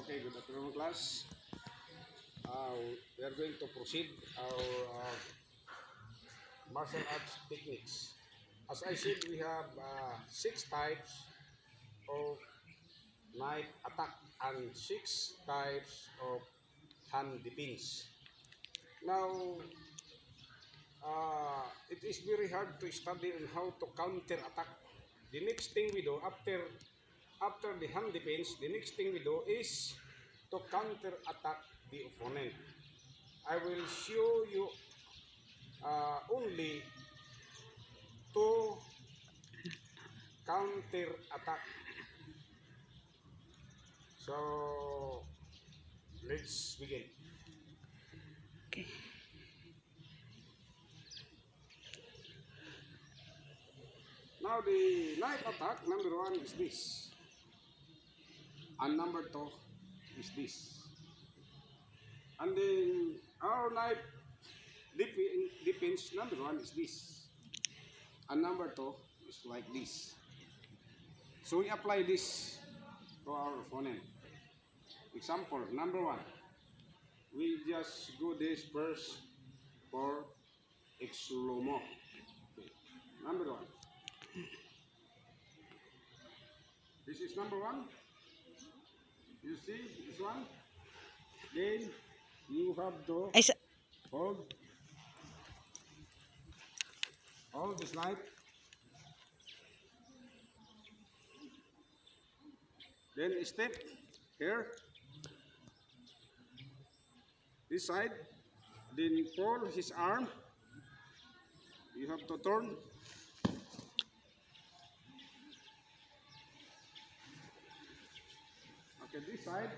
Okay, good afternoon, class. We are going to proceed our martial arts techniques. As I said, we have 6 types of knife attack and 6 types of hand defense. Now, it is very hard to study on how to counter attack. The next thing we do after the hand defense, the next thing we do is to counter attack the opponent. I will show you only to counter attack. So let's begin. Okay. Now the knife attack number 1 is this, and number 2 is this. And then our knife defense number 1 is this, and number 2 is like this. So we apply this to our opponent. Example number 1, we just go this first for slow-mo. Okay. Number 1. This is number 1. You see this one? Then you have to hold this knife. Then step here. This side. Then pull his arm. You have to turn. Okay, this side.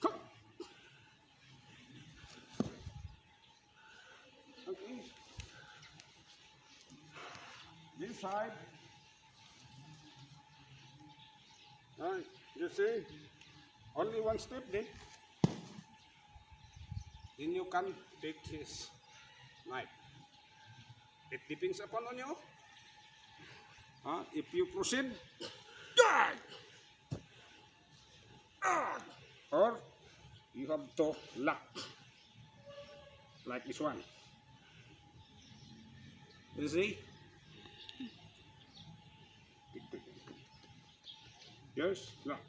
Come. Okay. This side. You see? Only one step then. Then you can take his knife. It depends upon on you. If you proceed, or you have to lock like this one. You see? Yes, lock.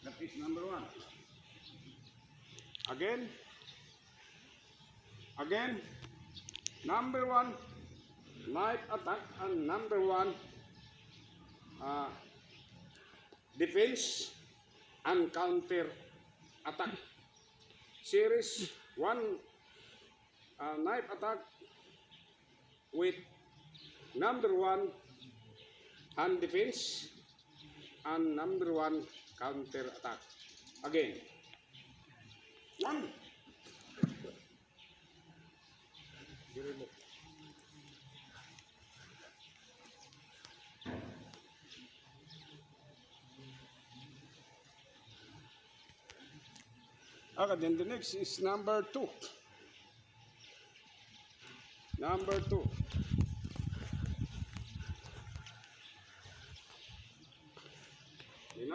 That is number 1. Again, number 1 knife attack and number 1 defense and counter attack. Series 1 knife attack with number 1 hand defense and number 1 counter attack. Again, 1. Okay, then the next is number 2. Number 2. The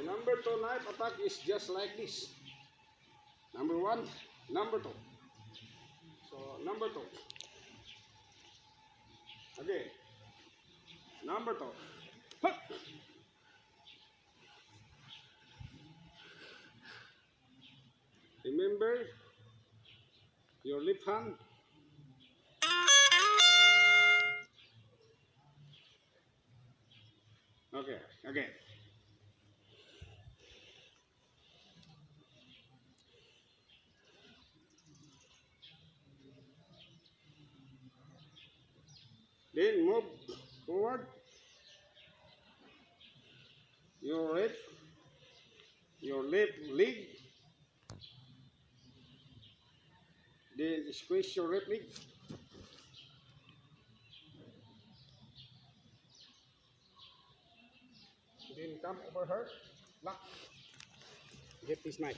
number 2 knife attack is just like this. Number 1, number 2. So number 2. Again. Number 2. Huh. Remember your left hand. Okay, again. Then move forward. Your left leg. Then squeeze your left leg. Then come over her. Lock. Get this knife.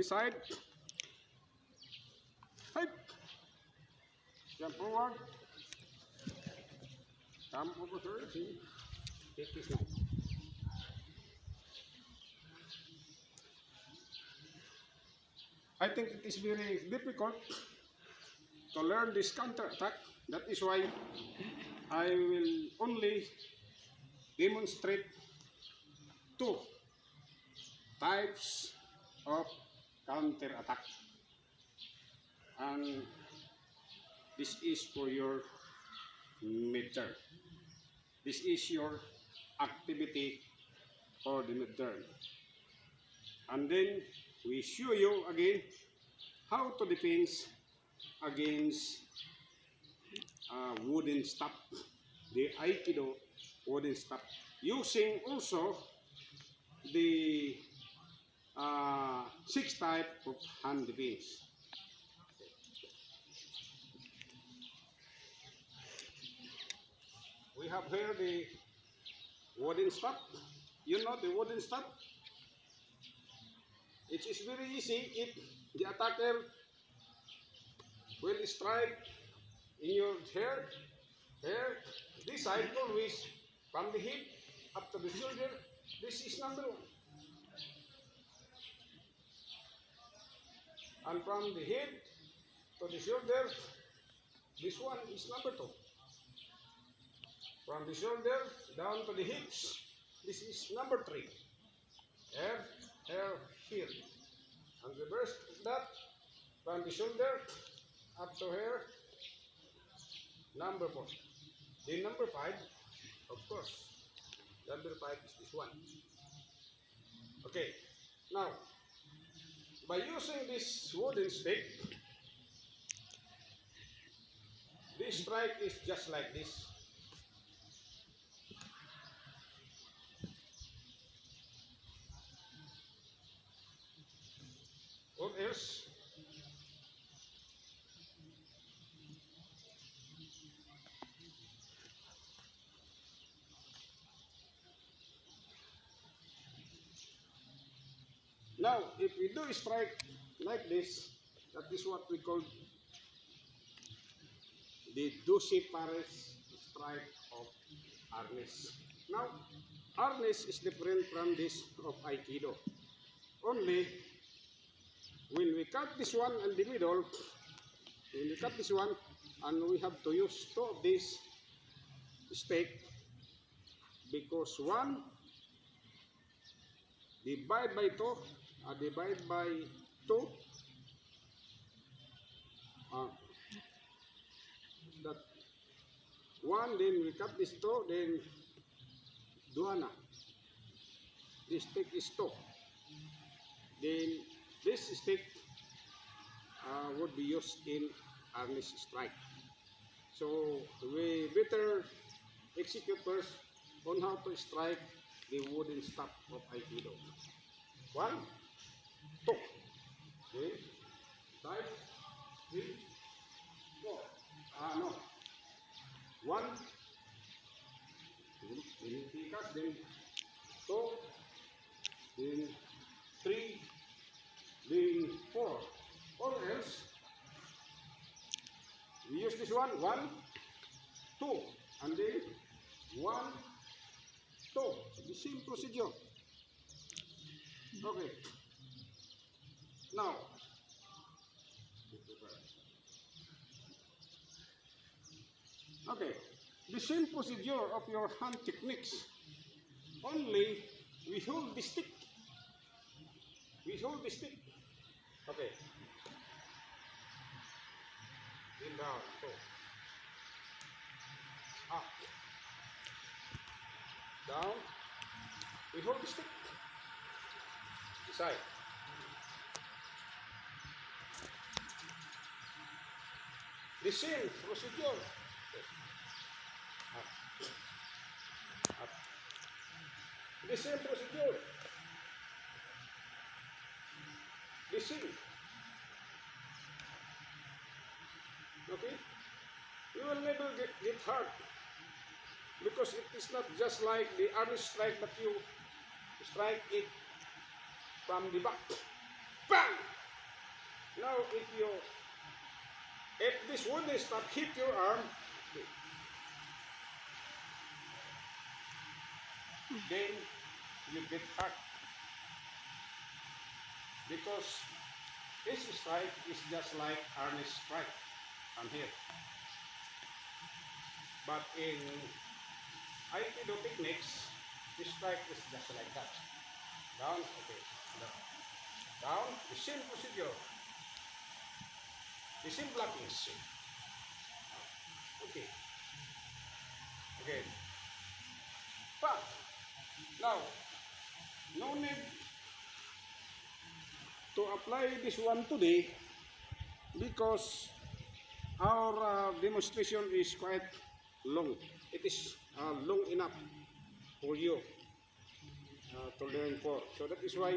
This side. Hey. Jump forward. Come over here. See. Take this now. I think it is very difficult to learn this counter attack. That is why I will only demonstrate two types of counter attack. And this is for your midterm. This is your activity for the midterm. And then we show you again how to defend against wooden staff, the Aikido wooden staff, using also the 6 type of hand defense. We have here the wooden staff. You know the wooden staff? It is very easy if the attacker will strike in your hair, this side always, from the hip up to the shoulder. This is number 1. And from the head to the shoulder, this one is number 2. From the shoulder down to the hips, this is number 3. Here. And reverse that, from the shoulder up to here, number 4. The number 5, of course, number 5 is this one. Okay, now, by using this wooden stick, this strike is just like this. What else? Now, if we do a strike like this, that is what we call the Dushi Pares strike of harness. Now, harness is different from this of Aikido. Only when we cut this one in the middle, and we have to use 2 of this stick, because 1 divide by 2, that 1, then we cut this 2, then duana. This stick is 2. Then this stick would be used in harness strike. So we better execute first on how to strike the wooden staff of Aikido. 1, 2, 3, 5, 3, 4. No. 1, then pikas, then 2, then 3, then 4. Or else, we use this one, 1, 2, and then 1, 2. The same procedure. Okay. Now, okay, the same procedure of your hand techniques. Only we hold the stick. Okay. In down, so up, down. We hold the stick. Side. The same procedure. Up. The same procedure. The same. Okay? You will never get hurt, because it is not just like the army strike, but you strike it from the back. bang. Now if this wooden stab hit your arm, then you get hurt. Because this strike is just like Ernest strike on here. But in Aikido techniques, this strike is just like that. Down, okay, down. Down, the same procedure. The same blockings. Okay. Again. But now, no need to apply this one today because our demonstration is quite long. It is long enough for you to learn for. So that is why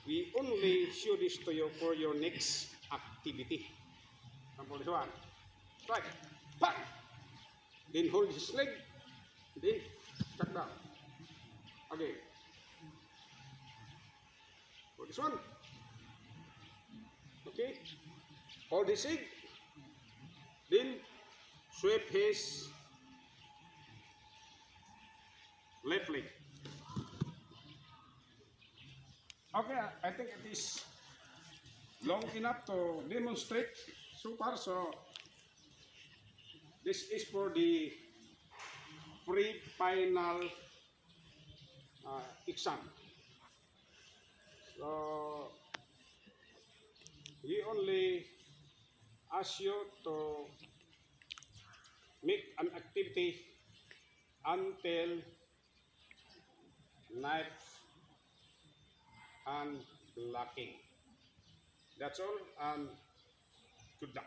we only show this to you for your next activity. Example this one. Strike. Bang! Then hold his leg. Then cut down. Again. For this one. Okay. Hold his leg. Then sweep his left leg. Okay, I think it is long enough to demonstrate so far. So this is for the pre-final exam. So we only ask you to make an activity until knife and blocking. That's all, and good luck.